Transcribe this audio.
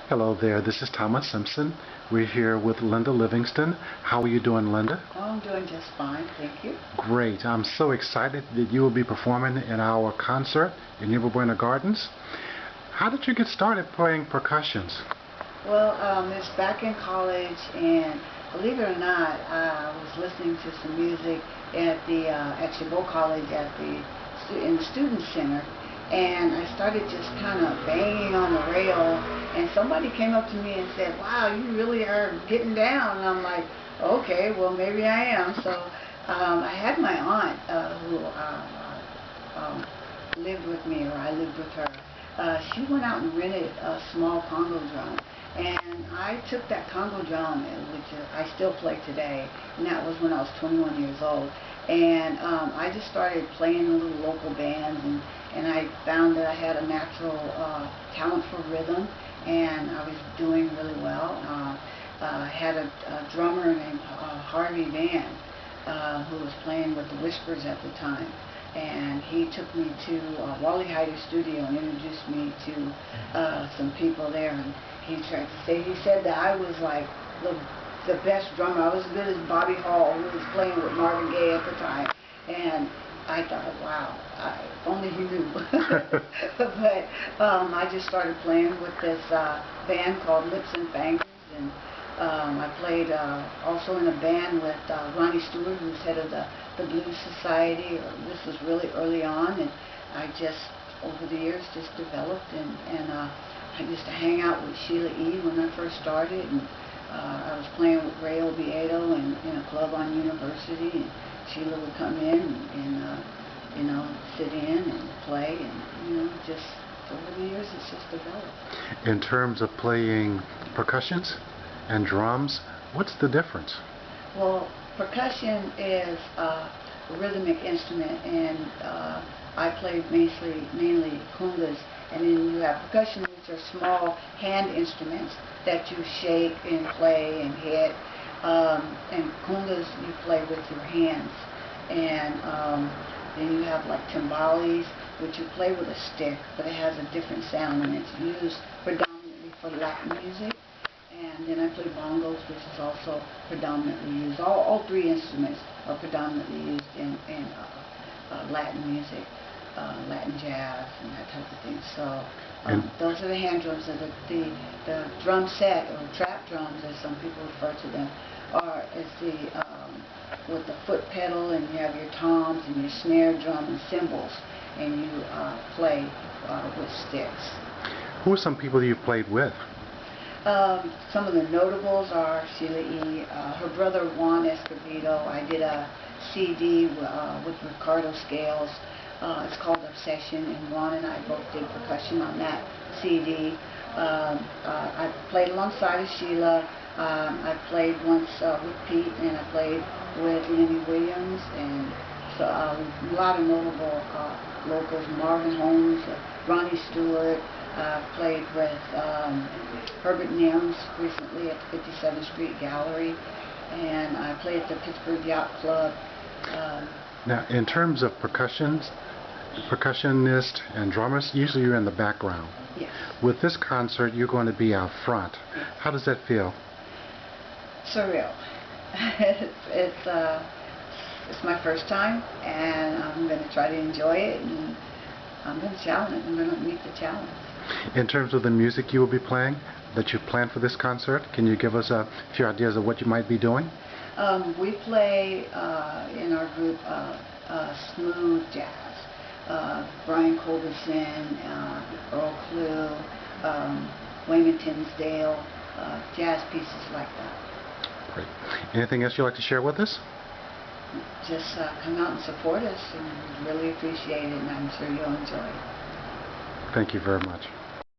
Hello there, this is Thomas Simpson. We're here with Linda Livingston. How are you doing, Linda? Oh, I'm doing just fine, thank you. Great. I'm so excited that you will be performing in our concert in Yerba Buena Gardens. How did you get started playing percussions? Well, it's back in college, and believe it or not, I was listening to some music at the Chabot College in the Student Center, and I started just kind of banging on the rail, and somebody came up to me and said, "Wow, you really are getting down." And I'm like, "Okay, well maybe I am." So I had my aunt who lived with me, or I lived with her. She went out and rented a small Congo drum, and I took that Congo drum, which I still play today, and that was when I was 21 years old. And I just started playing in little local bands, and I found that I had a natural talent for rhythm, and I was doing really well. I had a drummer named Harvey Van, who was playing with the Whispers at the time. And he took me to Wally Heider's studio and introduced me to some people there. And he said that I was like the best drummer. I was as good as Bobby Hall, who was playing with Marvin Gaye at the time. And I thought, wow, if only he knew. But I just started playing with this band called Lips and Fingers, and I played also in a band with Ronnie Stewart, who's head of the Blues Society. This was really early on, and I just, over the years, just developed, and I used to hang out with Sheila E when I first started, and I was playing with Ray Oviedo in a club on University, and Sheila would come in and sit in and play, and just over the years it's just developed. In terms of playing percussions and drums, what's the difference? Well, percussion is a rhythmic instrument, and I play mainly congas, and then you have percussion, which are small hand instruments that you shake and play and hit, and congas you play with your hands, and then you have like timbales, which you play with a stick, but it has a different sound, and it's used predominantly for Latin music. And then I play bongos, which is also predominantly used. All three instruments are predominantly used in Latin music, Latin jazz, and that type of thing. So those are the hand drums. The drum set, or trap drums, as some people refer to them, is with the foot pedal, and you have your toms and your snare drum and cymbals, and you play with sticks. Who are some people you've played with? Some of the notables are Sheila E, her brother Juan Escovedo. I did a CD with Ricardo Scales. It's called Obsession, and Juan and I both did percussion on that CD. I played alongside of Sheila. I played once with Pete, and I played with Lenny Williams, and so a lot of notable locals, Marvin Holmes, Ronnie Stewart. Played with Herbert Nims recently at the 57th Street Gallery, and I played at the Pittsburgh Yacht Club. Now, in terms of percussionists and drummers, usually you're in the background. Yes. With this concert, you're going to be out front. Yes. How does that feel? Surreal. It's my first time, and I'm going to try to enjoy it, and I'm going to meet the challenge. In terms of the music you will be playing, that you plan for this concert, can you give us a few ideas of what you might be doing? We play in our group smooth jazz. Brian Culberson, Earl Clue, Wayman Tinsdale, jazz pieces like that. Great. Anything else you'd like to share with us? Just come out and support us, and we really appreciate it, and I'm sure you'll enjoy it. Thank you very much.